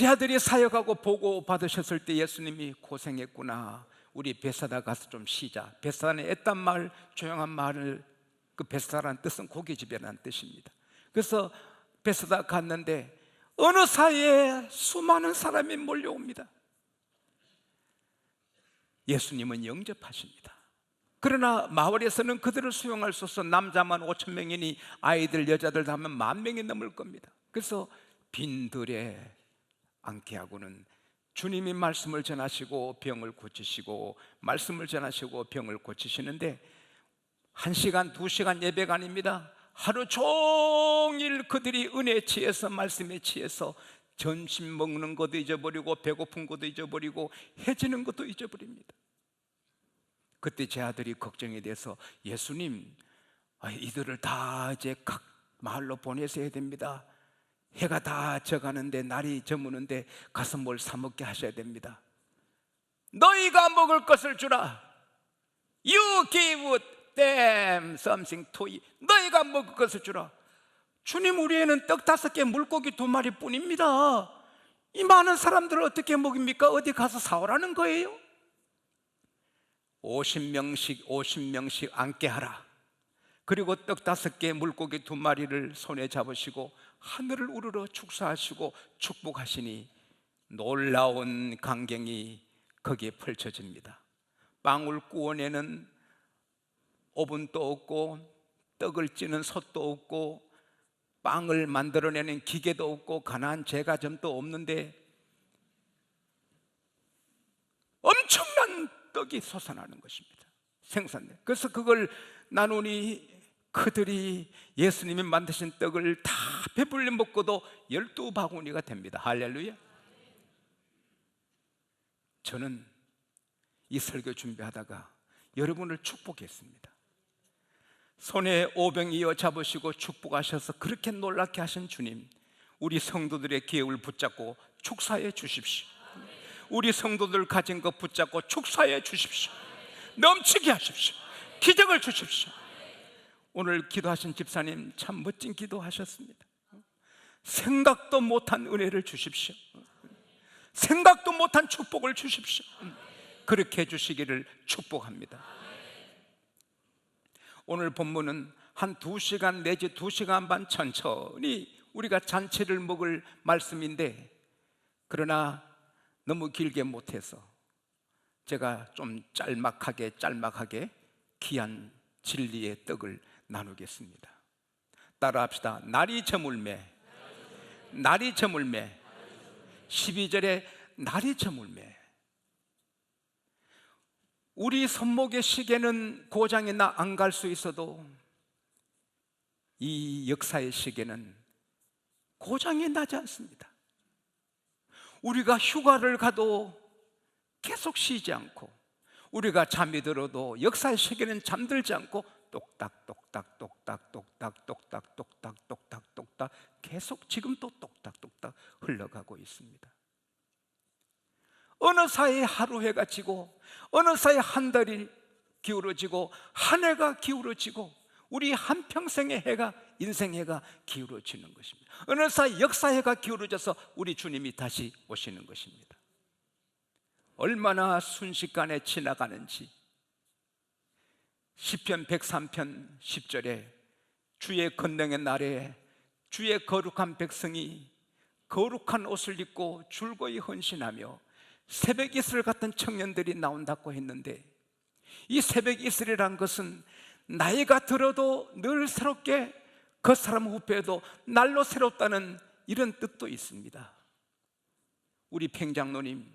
제 아들이 사역하고 보고 받으셨을 때 예수님이 고생했구나, 우리 베사다 가서 좀 쉬자. 베사다는 애딴 마을, 조용한 마을, 그 베사다라는 뜻은 고깃집이라는 뜻입니다. 그래서 베사다 갔는데 어느 사이에 수많은 사람이 몰려옵니다. 예수님은 영접하십니다. 그러나 마을에서는 그들을 수용할 수 없어 남자만 5,000명이니 아이들 여자들 다 하면 10,000명이 넘을 겁니다. 그래서 빈들에 앉게 하고는 주님이 말씀을 전하시고 병을 고치시고, 말씀을 전하시고 병을 고치시는데 1시간, 2시간 예배가 아닙니다. 하루 종일 그들이 은혜에 취해서, 말씀에 취해서 점심 먹는 것도 잊어버리고 배고픈 것도 잊어버리고 해지는 것도 잊어버립니다. 그때 제 아들이 걱정이 돼서, 예수님, 이들을 다 이제 각 마을로 보내셔야 됩니다. 해가 다 져가는데, 날이 저무는데 가서 뭘 사 먹게 하셔야 됩니다. 너희가 먹을 것을 주라. You give them something to eat. 너희가 먹을 것을 주라. 주님, 우리에는 떡 5개, 물고기 2마리 뿐입니다. 이 많은 사람들을 어떻게 먹입니까? 어디 가서 사오라는 거예요? 50명씩 앉게 하라. 그리고 떡 5개, 물고기 2마리를 손에 잡으시고 하늘을 우러러 축사하시고 축복하시니 놀라운 광경이 거기에 펼쳐집니다. 빵을 구워내는 오븐도 없고, 떡을 찌는 솥도 없고, 빵을 만들어내는 기계도 없고, 가난한 제과점도 없는데 엄청난 떡이 솟아나는 것입니다. 생산돼. 그래서 그걸 나누니 그들이 예수님이 만드신 떡을 다 배불리 먹고도 12바구니가 됩니다. 할렐루야. 저는 이 설교 준비하다가 여러분을 축복했습니다. 손에 오병 이어 잡으시고 축복하셔서 그렇게 놀랍게 하신 주님, 우리 성도들의 기업을 붙잡고 축사해 주십시오. 우리 성도들 가진 것 붙잡고 축사해 주십시오. 넘치게 하십시오. 기적을 주십시오. 오늘 기도하신 집사님 참 멋진 기도하셨습니다. 생각도 못한 은혜를 주십시오. 생각도 못한 축복을 주십시오. 그렇게 해주시기를 축복합니다. 오늘 본문은 한 2시간 내지 2시간 반 천천히 우리가 잔치를 먹을 말씀인데, 그러나 너무 길게 못해서 제가 좀 짤막하게 귀한 진리의 떡을 나누겠습니다. 따라합시다. 날이 저물매, 날이 저물매. 12절에 날이 저물매. 우리 손목의 시계는 고장이 나 안 갈 수 있어도 이 역사의 시계는 고장이 나지 않습니다. 우리가 휴가를 가도 계속 쉬지 않고, 우리가 잠이 들어도 역사의 시계는 잠들지 않고 똑딱똑딱 똑딱 똑딱 똑딱 똑딱 똑딱 똑딱 계속 지금도 똑딱똑딱 흘러가고 있습니다. 어느 사이에 하루 해가 지고, 어느 사이에 한 달이 기울어지고, 한 해가 기울어지고, 우리 한평생의 해가, 인생해가 기울어지는 것입니다. 어느 사이 역사해가 기울어져서 우리 주님이 다시 오시는 것입니다. 얼마나 순식간에 지나가는지. 시편 103편 10절에 주의 권능의 날에 주의 거룩한 백성이 거룩한 옷을 입고 줄거이 헌신하며 새벽 이슬 같은 청년들이 나온다고 했는데, 이 새벽 이슬이란 것은 나이가 들어도 늘 새롭게, 그 사람 후배도 날로 새롭다는 이런 뜻도 있습니다. 우리 팽장로님,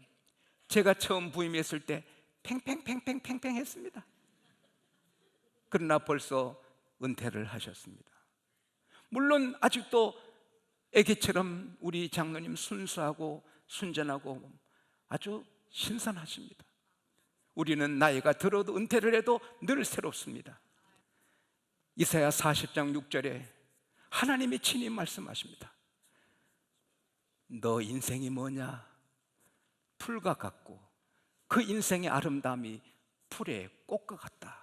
제가 처음 부임했을 때 팽팽팽팽팽팽 했습니다. 그러나 벌써 은퇴를 하셨습니다. 물론 아직도 애기처럼 우리 장로님 순수하고 순전하고 아주 신선하십니다. 우리는 나이가 들어도 은퇴를 해도 늘 새롭습니다. 이사야 40장 6절에 하나님이 친히 말씀하십니다. 너 인생이 뭐냐? 풀과 같고 그 인생의 아름다움이 풀의 꽃과 같다.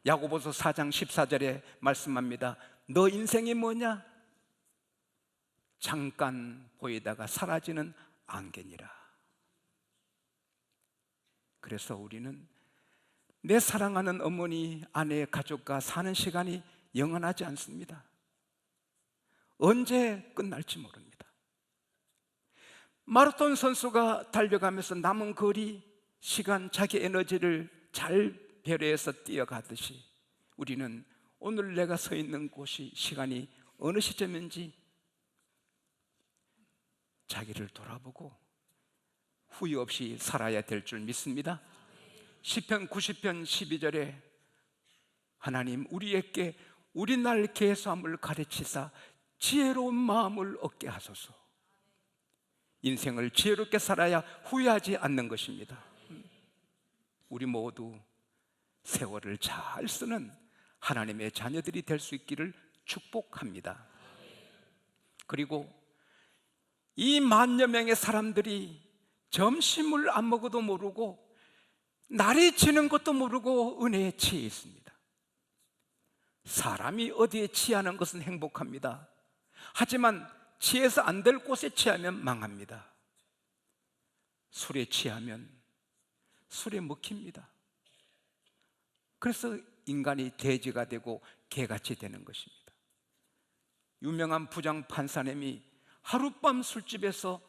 야고보서 4장 14절에 말씀합니다. 너 인생이 뭐냐? 잠깐 보이다가 사라지는 안개니라. 그래서 우리는 내 사랑하는 어머니, 아내, 가족과 사는 시간이 영원하지 않습니다. 언제 끝날지 모릅니다. 마라톤 선수가 달려가면서 남은 거리, 시간, 자기 에너지를 잘 배려해서 뛰어가듯이 우리는 오늘 내가 서 있는 곳이, 시간이 어느 시점인지 자기를 돌아보고 후회 없이 살아야 될 줄 믿습니다. 시편 90편 12절에 하나님 우리에게 우리 날 계수함을 가르치사 지혜로운 마음을 얻게 하소서. 인생을 지혜롭게 살아야 후회하지 않는 것입니다. 우리 모두 세월을 잘 쓰는 하나님의 자녀들이 될 수 있기를 축복합니다. 그리고 이 만여 명의 사람들이 점심을 안 먹어도 모르고 날이 지는 것도 모르고 은혜에 취해 있습니다. 사람이 어디에 취하는 것은 행복합니다. 하지만 취해서 안 될 곳에 취하면 망합니다. 술에 취하면 술에 먹힙니다. 그래서 인간이 돼지가 되고 개같이 되는 것입니다. 유명한 부장 판사님이 하룻밤 술집에서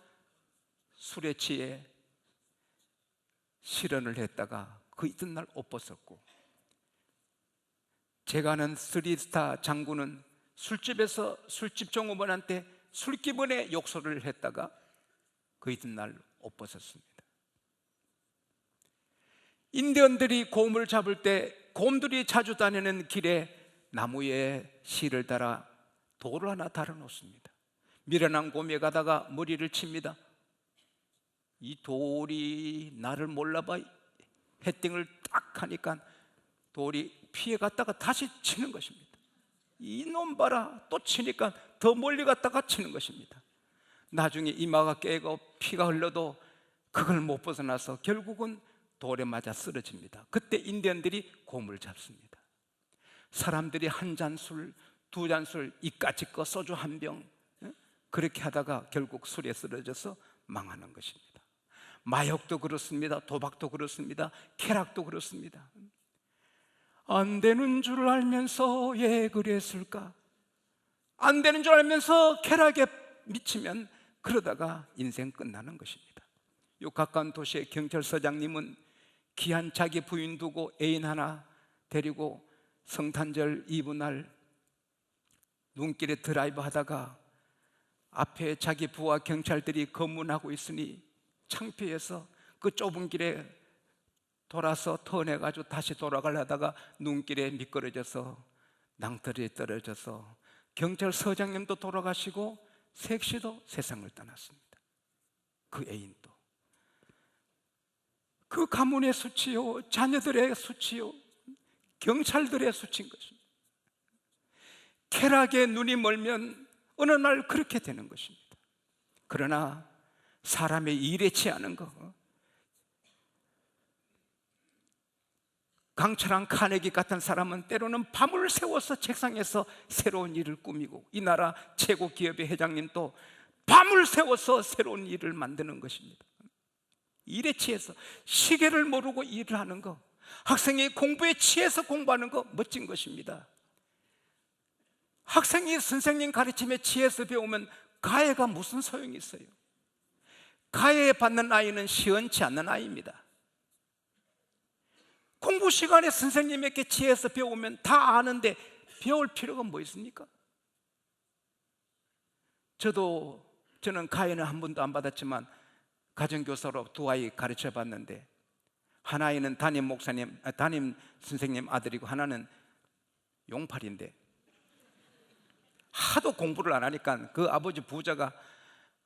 술에 취해 실언을 했다가 그 이튿날 옷 벗었고, 제가 아는 3스타 장군은 술집에서 술집 종업원한테 술기분에 욕설을 했다가 그 이튿날 옷 벗었습니다. 인디언들이 곰을 잡을 때 곰들이 자주 다니는 길에 나무에 실을 달아 돌을 하나 달아놓습니다. 미련한 곰에 가다가 머리를 칩니다. 이 돌이 나를 몰라봐 헤딩을 딱 하니까 돌이 피해 갔다가 다시 치는 것입니다. 이놈 봐라, 또 치니까 더 멀리 갔다가 치는 것입니다. 나중에 이마가 깨고 피가 흘러도 그걸 못 벗어나서 결국은 돌에 맞아 쓰러집니다. 그때 인디언들이 곰을 잡습니다. 사람들이 한 잔 술, 두 잔 술, 이까짓 거 소주 한 병, 그렇게 하다가 결국 술에 쓰러져서 망하는 것입니다. 마약도 그렇습니다. 도박도 그렇습니다. 쾌락도 그렇습니다. 안 되는 줄 알면서 왜 그랬을까? 안 되는 줄 알면서 쾌락에 미치면 그러다가 인생 끝나는 것입니다. 요 가까운 도시의 경찰서장님은 귀한 자기 부인 두고 애인 하나 데리고 성탄절 이브 날 눈길에 드라이브 하다가 앞에 자기 부하 경찰들이 검문하고 있으니 창피해서 그 좁은 길에 돌아서 턴해가지고 다시 돌아가려다가 눈길에 미끄러져서 낭떠러지에 떨어져서 경찰서장님도 돌아가시고 섹시도 세상을 떠났습니다. 그 애인도. 그 가문의 수치요, 자녀들의 수치요, 경찰들의 수치인 것입니다. 쾌락에 눈이 멀면 어느 날 그렇게 되는 것입니다. 그러나 사람의 일에 취하는 거, 강철한 카네기 같은 사람은 때로는 밤을 새워서 책상에서 새로운 일을 꾸미고, 이 나라 최고 기업의 회장님도 밤을 새워서 새로운 일을 만드는 것입니다. 일에 취해서, 시계를 모르고 일을 하는 거, 학생이 공부에 취해서 공부하는 거 멋진 것입니다. 학생이 선생님 가르침에 취해서 배우면 가해가 무슨 소용이 있어요? 가해 받는 아이는 시원치 않는 아이입니다. 공부 시간에 선생님에게 취해서 배우면 다 아는데 배울 필요가 뭐 있습니까? 저는 가해는 한 번도 안 받았지만 가정교사로 두 아이 가르쳐 봤는데, 한 아이는 담임 선생님 아들이고 하나는 용팔인데 하도 공부를 안 하니까 그 아버지 부자가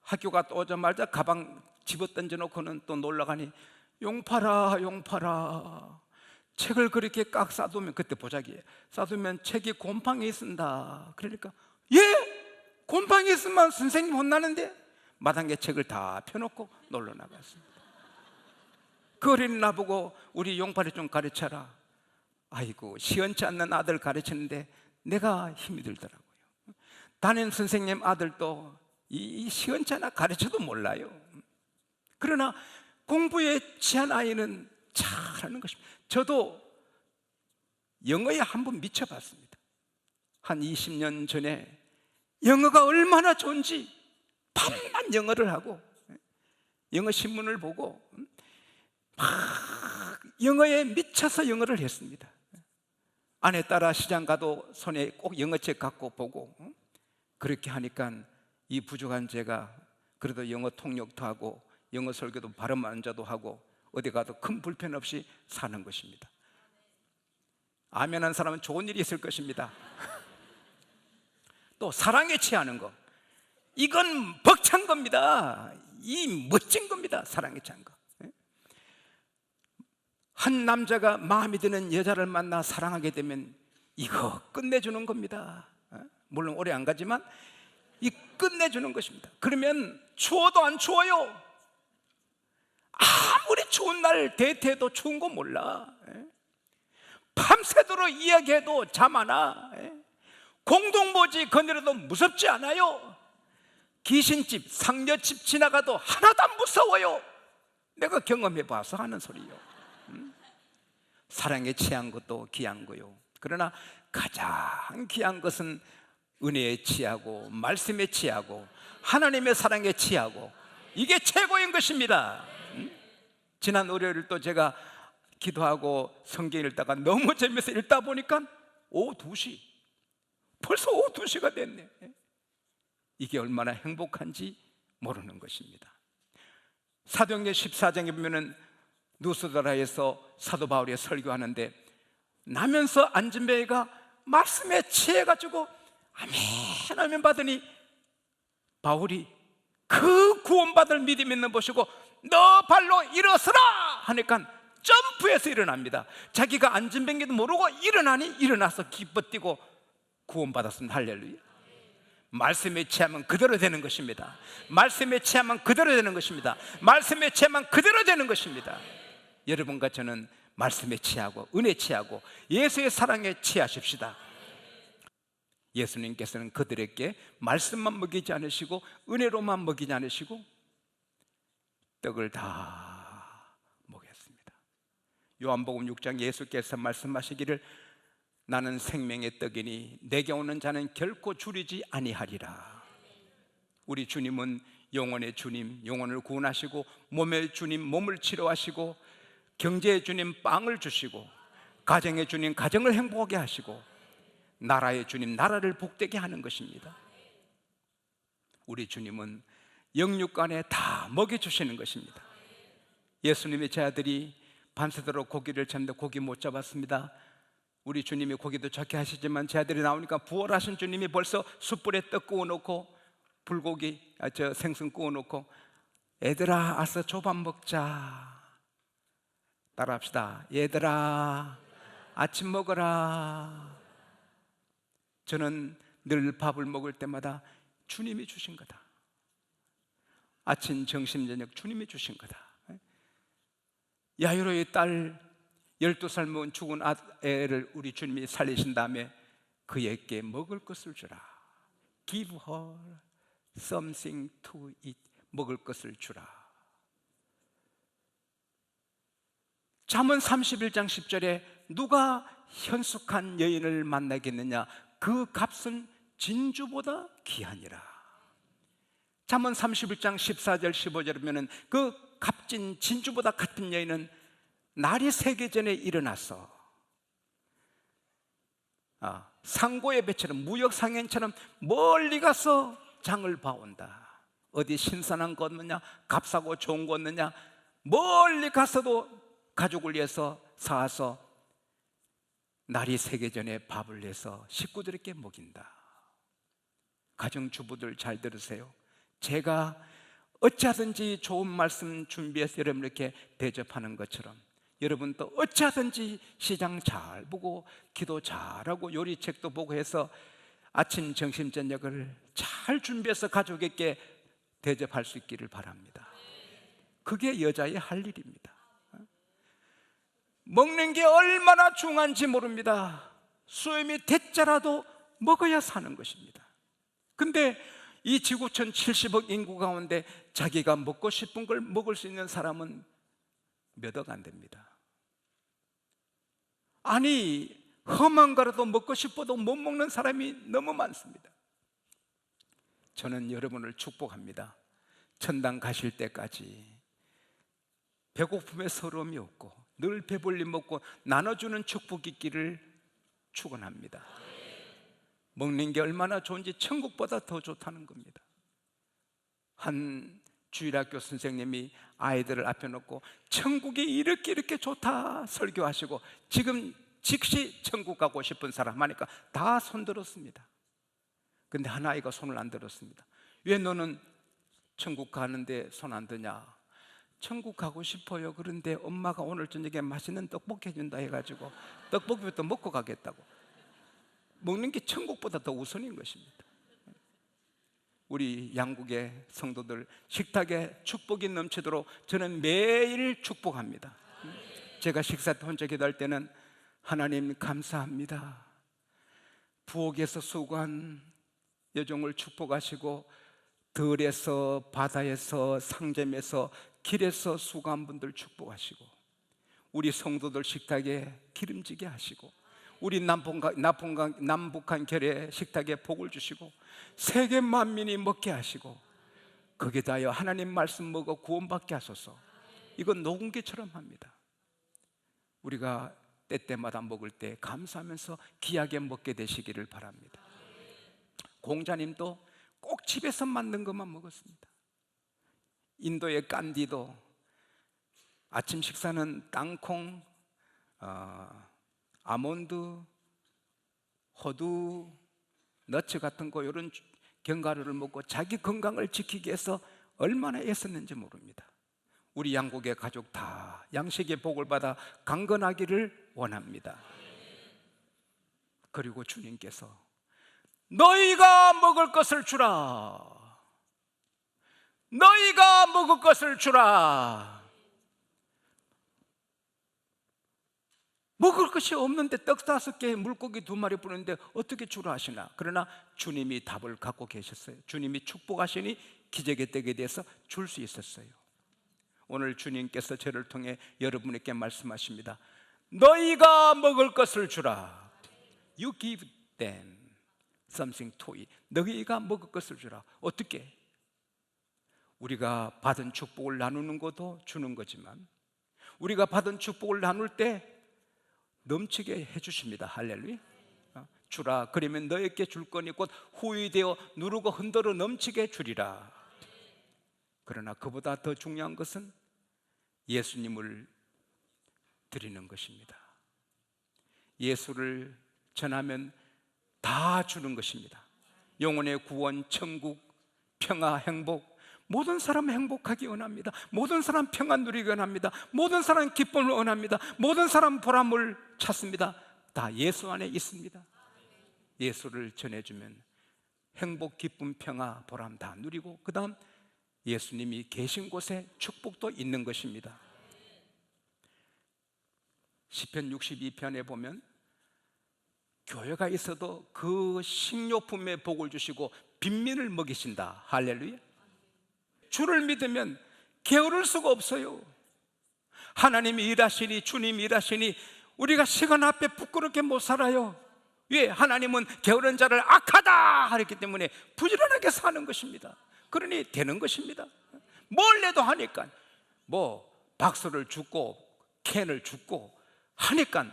학교 갔다 오자마자 가방 집어 던져놓고는 또 놀러가니, 용팔아 용팔아, 책을 그렇게 깍 싸두면, 그때 보자기에 싸두면 책이 곰팡이 있습니다. 그러니까 예? 곰팡이 있으면 선생님 혼나는데 마당에 책을 다 펴놓고 놀러 나갔습니다. 그 어린 나보고 우리 용팔이 좀 가르쳐라. 아이고, 시원치 않는 아들 가르치는데 내가 힘이 들더라고요. 담임 선생님 아들도 이 시원찮아 가르쳐도 몰라요. 그러나 공부에 취한 아이는 잘하는 것입니다. 저도 영어에 한번 미쳐봤습니다. 한 20년 전에 영어가 얼마나 좋은지 밤만 영어를 하고 영어 신문을 보고 막 영어에 미쳐서 영어를 했습니다. 아내 따라 시장 가도 손에 꼭 영어책 갖고 보고, 그렇게 하니까 이 부족한 제가 그래도 영어 통역도 하고 영어 설교도 발음 안자도 하고 어디 가도 큰 불편 없이 사는 것입니다. 아멘한 사람은 좋은 일이 있을 것입니다. 또 사랑에 취하는 것, 이건 벅찬 겁니다. 이 멋진 겁니다. 사랑에 취한 것. 한 남자가 마음에 드는 여자를 만나 사랑하게 되면 이거 끝내주는 겁니다. 물론 오래 안 가지만 이 끝내주는 것입니다. 그러면 추워도 안 추워요. 아무리 추운 날 데이트해도 추운 거 몰라. 밤새도록 이야기해도 잠 안 와. 공동모지 거느려도 무섭지 않아요. 귀신집, 상여집 지나가도 하나도 안 무서워요. 내가 경험해봐서 하는 소리요. 사랑에 취한 것도 귀한 거요. 그러나 가장 귀한 것은 은혜에 취하고 말씀에 취하고 하나님의 사랑에 취하고, 이게 최고인 것입니다. 지난 월요일 또 제가 기도하고 성경 읽다가 너무 재미있어 읽다 보니까 오후 2시, 벌써 오후 2시가 됐네. 이게 얼마나 행복한지 모르는 것입니다. 사도행전 14장에 보면은 누스드라에서 사도 바울이 설교하는데 나면서 안진뱅이가 말씀에 취해가지고 아멘 아멘 받으니 바울이 그 구원받을 믿음 있는 보시고 너 발로 일어서라 하니까 점프해서 일어납니다. 자기가 안진뱅이도 모르고 일어나니 일어나서 기뻐 뛰고 구원받았습니다. 할렐루야. 말씀에 취하면 그대로 되는 것입니다. 말씀에 취하면 그대로 되는 것입니다. 말씀에 취하면 그대로 되는 것입니다. 여러분과 저는 말씀에 취하고 은혜에 취하고 예수의 사랑에 취하십시다. 예수님께서는 그들에게 말씀만 먹이지 않으시고 은혜로만 먹이지 않으시고 떡을 다 먹였습니다. 요한복음 6장 예수께서 말씀하시기를 나는 생명의 떡이니 내게 오는 자는 결코 줄이지 아니하리라. 우리 주님은 영혼의 주님, 영혼을 구원하시고 몸의 주님, 몸을 치료하시고 경제의 주님, 빵을 주시고 가정의 주님, 가정을 행복하게 하시고 나라의 주님, 나라를 복되게 하는 것입니다. 우리 주님은 영육간에 다 먹여주시는 것입니다. 예수님의 제자들이 밤새도록 고기를 잡는데 고기 못 잡았습니다. 우리 주님이 고기도 좋게 하시지만 제자들이 나오니까 부활하신 주님이 벌써 숯불에 떡 구워놓고 불고기, 생선 구워놓고 얘들아 아서 조밥 먹자. 따라합시다. 얘들아 아침 먹어라. 저는 늘 밥을 먹을 때마다 주님이 주신 거다. 아침, 점심, 저녁 주님이 주신 거다. 야이로의 딸 12살 먹은 죽은 애를 우리 주님이 살리신 다음에 그에게 먹을 것을 주라. Give her something to eat. 먹을 것을 주라. 잠언 31장 10절에 누가 현숙한 여인을 만나겠느냐? 그 값은 진주보다 귀하니라. 잠언 31장 14절 15절에 보면 그 값진 진주보다 같은 여인은 날이 새기 전에 일어나서 상고의 배처럼 무역상인처럼 멀리 가서 장을 봐온다. 어디 신선한 거 얻느냐, 값싸고 좋은 거 얻느냐, 멀리 가서도 가족을 위해서 사와서 날이 새기 전에 밥을 내서 식구들에게 먹인다. 가정주부들 잘 들으세요. 제가 어찌하든지 좋은 말씀 준비해서 여러분에게 대접하는 것처럼 여러분도 어찌하든지 시장 잘 보고 기도 잘하고 요리책도 보고 해서 아침, 점심, 저녁을 잘 준비해서 가족에게 대접할 수 있기를 바랍니다. 그게 여자의 할 일입니다. 먹는 게 얼마나 중요한지 모릅니다. 수염이 대자라도 먹어야 사는 것입니다. 근데 이 지구촌 70억 인구 가운데 자기가 먹고 싶은 걸 먹을 수 있는 사람은 몇 억 안 됩니다. 아니, 험한 거라도 먹고 싶어도 못 먹는 사람이 너무 많습니다. 저는 여러분을 축복합니다. 천당 가실 때까지 배고픔에 서러움이 없고 늘 배불리 먹고 나눠주는 축복이 있기를 축원합니다. 먹는 게 얼마나 좋은지 천국보다 더 좋다는 겁니다. 한 주일학교 선생님이 아이들을 앞에 놓고 천국이 이렇게 좋다 설교하시고 지금 즉시 천국 가고 싶은 사람 하니까 다 손 들었습니다. 근데 한 아이가 손을 안 들었습니다. 왜 너는 천국 가는데 손 안 드냐? 천국 가고 싶어요. 그런데 엄마가 오늘 저녁에 맛있는 떡볶이 해준다 해가지고 떡볶이부터 먹고 가겠다고. 먹는 게 천국보다 더 우선인 것입니다. 우리 양국의 성도들 식탁에 축복이 넘치도록 저는 매일 축복합니다. 제가 식사 때 혼자 기도할 때는 하나님 감사합니다. 부엌에서 수고한 여종을 축복하시고 들에서 바다에서 상점에서 길에서 수고한 분들 축복하시고 우리 성도들 식탁에 기름지게 하시고 우리 남북한 결의 식탁에 복을 주시고 세계 만민이 먹게 하시고 거기다 하나님 말씀 먹어 구원받게 하소서. 이건 녹음기처럼 합니다. 우리가 때때마다 먹을 때 감사하면서 귀하게 먹게 되시기를 바랍니다. 공자님도 꼭 집에서 만든 것만 먹었습니다. 인도의 깐디도 아침 식사는 땅콩, 아몬드, 호두, 너츠 같은 거 이런 견과류를 먹고 자기 건강을 지키기 위해서 얼마나 애썼는지 모릅니다. 우리 양국의 가족 다 양식의 복을 받아 강건하기를 원합니다. 그리고 주님께서 너희가 먹을 것을 주라. 너희가 먹을 것을 주라. 먹을 것이 없는데 떡 5개, 물고기 2마리 뿌리는데 어떻게 주라 하시나? 그러나 주님이 답을 갖고 계셨어요. 주님이 축복하시니 기적의 떡에 대해서 줄 수 있었어요. 오늘 주님께서 저를 통해 여러분에게 말씀하십니다. 너희가 먹을 것을 주라. You give them something to eat. 너희가 먹을 것을 주라. 어떻게? 우리가 받은 축복을 나누는 것도 주는 거지만 우리가 받은 축복을 나눌 때 넘치게 해주십니다. 할렐루야. 주라. 그러면 너에게 줄 거니 곧 후이되어 누르고 흔들어 넘치게 주리라. 그러나 그보다 더 중요한 것은 예수님을 드리는 것입니다. 예수를 전하면 다 주는 것입니다. 영혼의 구원, 천국, 평화, 행복, 모든 사람 행복하기 원합니다. 모든 사람 평안 누리기 원합니다. 모든 사람 기쁨을 원합니다. 모든 사람 보람을 찾습니다. 다 예수 안에 있습니다. 예수를 전해주면 행복, 기쁨, 평화, 보람 다 누리고 그 다음 예수님이 계신 곳에 축복도 있는 것입니다. 시편 62편에 보면 교회가 있어도 그 식료품에 복을 주시고 빈민을 먹이신다. 할렐루야. 주를 믿으면 게으를 수가 없어요. 하나님이 일하시니 주님이 일하시니 우리가 시간 앞에 부끄럽게 못 살아요. 왜? 하나님은 게으른 자를 악하다 하셨기 때문에 부지런하게 사는 것입니다. 그러니 되는 것입니다. 뭘 해도 하니까 박스를 줍고 캔을 줍고 하니까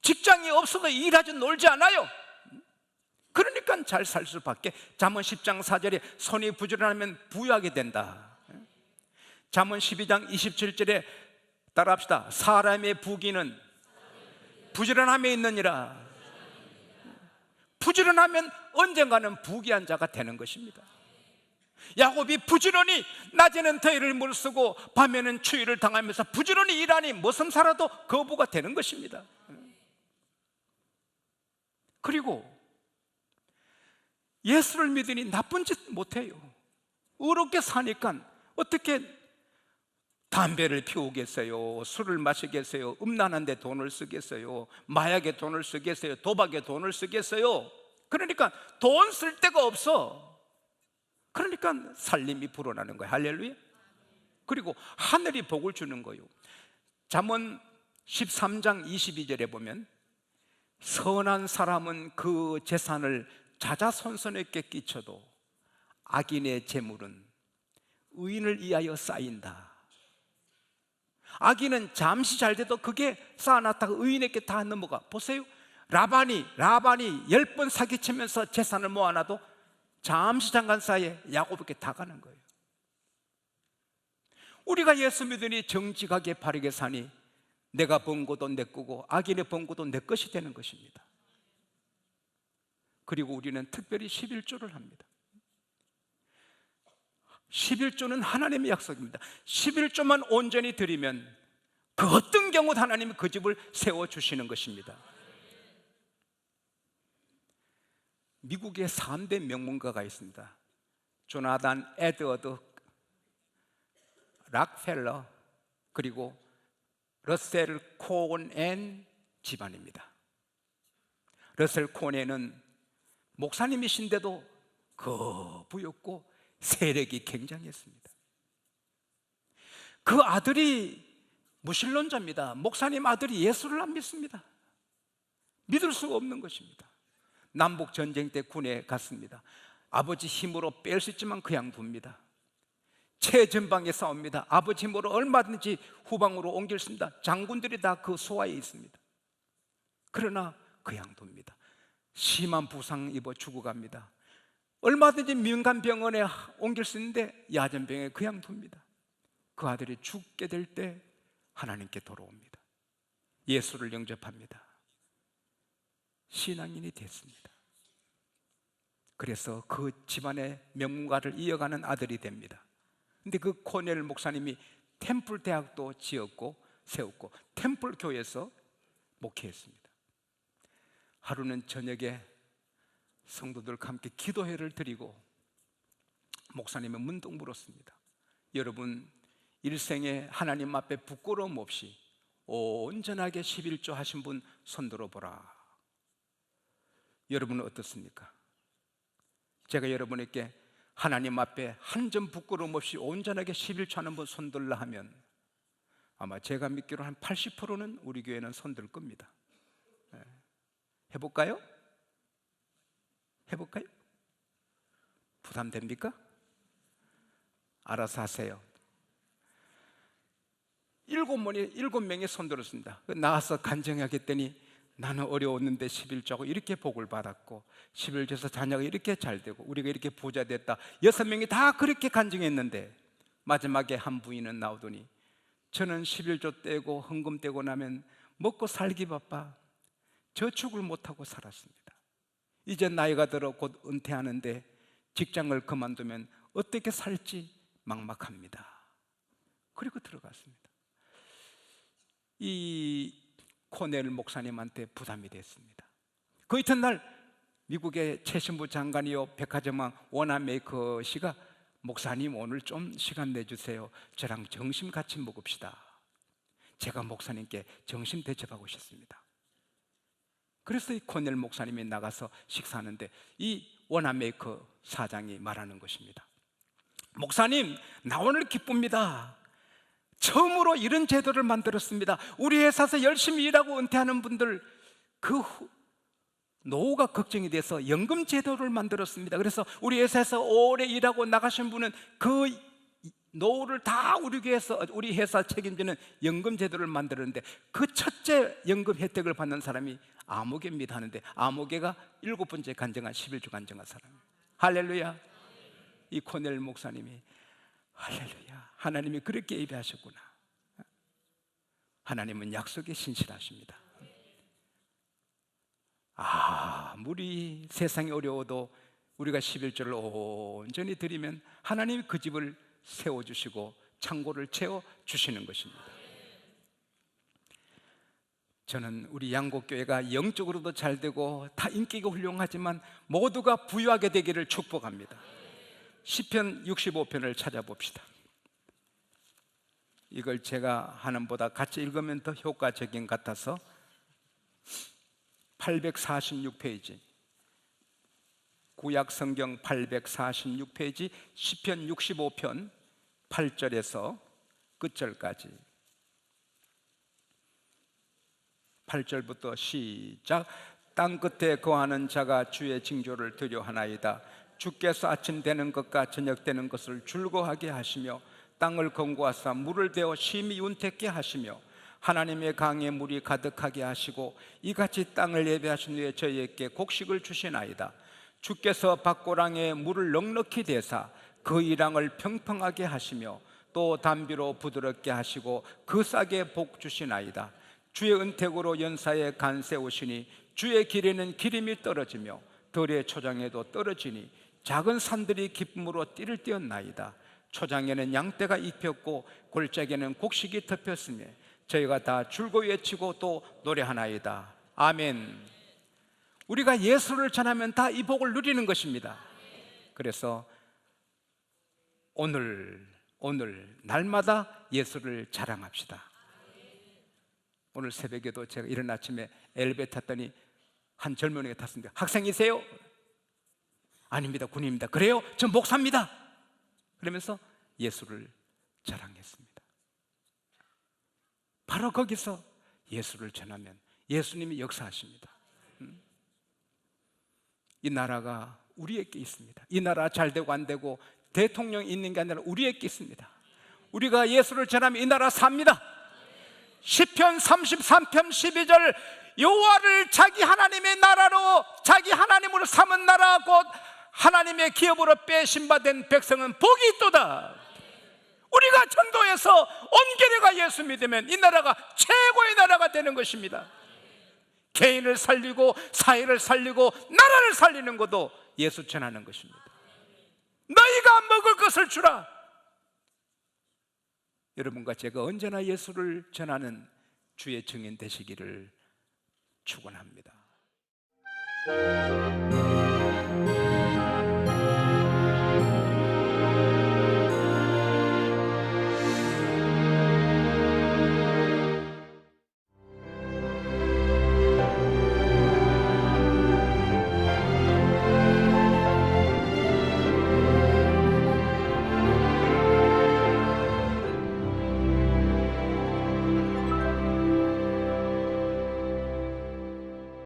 직장이 없어도 일하지 놀지 않아요. 그러니까 잘 살 수밖에. 잠언 10장 4절에 손이 부지런하면 부유하게 된다. 잠언 12장 27절에 따라합시다. 사람의 부귀는 부지런함에 있느니라. 부지런하면 언젠가는 부귀한 자가 되는 것입니다. 야곱이 부지런히 낮에는 더위를 무릅쓰고 밤에는 추위를 당하면서 부지런히 일하니 무슨 살아도 거부가 되는 것입니다. 그리고 예수를 믿으니 나쁜 짓 못해요. 의롭게 사니까 어떻게 담배를 피우겠어요? 술을 마시겠어요? 음란한데 돈을 쓰겠어요? 마약에 돈을 쓰겠어요? 도박에 돈을 쓰겠어요? 그러니까 돈 쓸 데가 없어. 그러니까 살림이 불어나는 거예요. 할렐루야. 그리고 하늘이 복을 주는 거예요. 잠언 13장 22절에 보면 선한 사람은 그 재산을 자자손손에게 끼쳐도 악인의 재물은 의인을 위하여 쌓인다. 악인은 잠시 잘 돼도 그게 쌓아놨다가 의인에게 다 넘어가. 보세요. 라반이 10번 사기치면서 재산을 모아놔도 잠시 잠깐 사이에 야곱에게 다 가는 거예요. 우리가 예수 믿으니 정직하게 바르게 사니 내가 번 것도 내 거고 악인의 번 것도 내 것이 되는 것입니다. 그리고 우리는 특별히 11조를 합니다. 11조는 하나님의 약속입니다. 11조만 온전히 드리면 그 어떤 경우도 하나님이 그 집을 세워주시는 것입니다. 미국의 3대 명문가가 있습니다. 조나단 에드워드 락펠러, 그리고 러셀 코넨 집안입니다. 러셀 코넨은 목사님이신데도 거부였고 세력이 굉장했습니다. 그 아들이 무신론자입니다. 목사님 아들이 예수를 안 믿습니다. 믿을 수가 없는 것입니다. 남북 전쟁 때 군에 갔습니다. 아버지 힘으로 뺄 수 있지만 그냥 둡니다. 최전방에 싸웁니다. 아버지 힘으로 얼마든지 후방으로 옮길 수 있습니다. 장군들이 다 그 소화에 있습니다. 그러나 그냥 둡니다. 심한 부상 입어 죽어갑니다. 얼마든지 민간 병원에 옮길 수 있는데 야전병에 그냥 둡니다. 그 아들이 죽게 될 때 하나님께 돌아옵니다. 예수를 영접합니다. 신앙인이 됐습니다. 그래서 그 집안의 명문가를 이어가는 아들이 됩니다. 근데 그 코넬 목사님이 템플 대학도 지었고 세웠고 템플 교회에서 목회했습니다. 하루는 저녁에 성도들과 함께 기도회를 드리고 목사님은 문득 물었습니다. 여러분, 일생에 하나님 앞에 부끄러움 없이 온전하게 11조 하신 분 손들어 보라. 여러분은 어떻습니까? 제가 여러분에게 하나님 앞에 한 점 부끄러움 없이 온전하게 11조 하는 분 손들라 하면 아마 제가 믿기로 한 80%는 우리 교회는 손들 겁니다. 해볼까요? 해볼까요? 부담됩니까? 알아서 하세요. 7명이 손들었습니다. 나와서 간증하겠더니 나는 어려웠는데 11조하고 이렇게 복을 받았고 11조에서 자녀가 이렇게 잘 되고 우리가 이렇게 부자 됐다. 6명이 다 그렇게 간증했는데 마지막에 한 부인은 나오더니 저는 11조 떼고 헌금 떼고 나면 먹고 살기 바빠 저축을 못하고 살았습니다. 이제 나이가 들어 곧 은퇴하는데 직장을 그만두면 어떻게 살지 막막합니다. 그리고 들어갔습니다. 이 코넬 목사님한테 부담이 됐습니다. 그 이튿날 미국의 최신부 장관이요 백화점왕 워나메이커 씨가 목사님 오늘 좀 시간 내주세요. 저랑 점심 같이 먹읍시다. 제가 목사님께 점심 대접하고 싶습니다. 그래서 이 코넬 목사님이 나가서 식사하는데 이 워나메이커 사장이 말하는 것입니다. 목사님, 나 오늘 기쁩니다. 처음으로 이런 제도를 만들었습니다. 우리 회사에서 열심히 일하고 은퇴하는 분들 그 노후가 걱정이 돼서 연금 제도를 만들었습니다. 그래서 우리 회사에서 오래 일하고 나가신 분은 그 노후를 다 우리 회사 책임지는 연금 제도를 만들었는데 그 첫째 연금 혜택을 받는 사람이 아무개입니다 하는데 아무개가 7번째 간증한 11조 간증한 사람이에요. 할렐루야. 이 코넬 목사님이 할렐루야, 하나님이 그렇게 예배하셨구나. 하나님은 약속에 신실하십니다. 아무리 세상이 어려워도 우리가 11조를 온전히 드리면 하나님이 그 집을 세워주시고 창고를 채워주시는 것입니다. 저는 우리 양곡교회가 영적으로도 잘 되고 다 인기가 훌륭하지만 모두가 부유하게 되기를 축복합니다. 시편 65편을 찾아봅시다. 이걸 제가 하는 보다 같이 읽으면 더 효과적인 것 같아서 846페이지 구약 성경 846페이지 시편 65편 8절에서 끝절까지, 8절부터 시작. 땅 끝에 거하는 자가 주의 징조를 두려워하나이다. 주께서 아침 되는 것과 저녁 되는 것을 줄거하게 하시며 땅을 건고하사 물을 대어 심히 윤택게 하시며 하나님의 강에 물이 가득하게 하시고 이같이 땅을 예배하신 후에 저희에게 곡식을 주시나이다. 주께서 밭고랑에 물을 넉넉히 대사 그 이랑을 평평하게 하시며 또 담비로 부드럽게 하시고 그 싹에 복 주시나이다. 주의 은택으로 연사에 간 세우시니 주의 길에는 기름이 떨어지며 들의 초장에도 떨어지니 작은 산들이 기쁨으로 띠를 띄었나이다. 초장에는 양떼가 입혔고 골짜기에는 곡식이 덮였으며 저희가 다 줄고 외치고 또 노래하나이다. 아멘. 우리가 예수를 전하면 다 이 복을 누리는 것입니다. 그래서 오늘 날마다 예수를 자랑합시다. 오늘 새벽에도 제가 이른 아침에 엘리베이터 탔더니 한 젊은이가 탔습니다. 학생이세요? 아닙니다, 군인입니다. 그래요? 전 목사입니다. 그러면서 예수를 자랑했습니다. 바로 거기서 예수를 전하면 예수님이 역사하십니다. 이 나라가 우리에게 있습니다. 이 나라 잘 되고 안 되고 대통령이 있는 게 아니라 우리에게 있습니다. 우리가 예수를 전하면 이 나라 삽니다. 시편 33편 12절, 여호와를 자기 하나님의 나라로, 자기 하나님으로 삼은 나라 곧 하나님의 기업으로 빼신 바 된 백성은 복이 있도다. 우리가 전도해서 온 교회가 예수 믿으면 이 나라가 최고의 나라가 되는 것입니다. 개인을 살리고 사회를 살리고 나라를 살리는 것도 예수 전하는 것입니다. 너희가 먹을 것을 주라. 여러분과 제가 언제나 예수를 전하는 주의 증인 되시기를 축원합니다.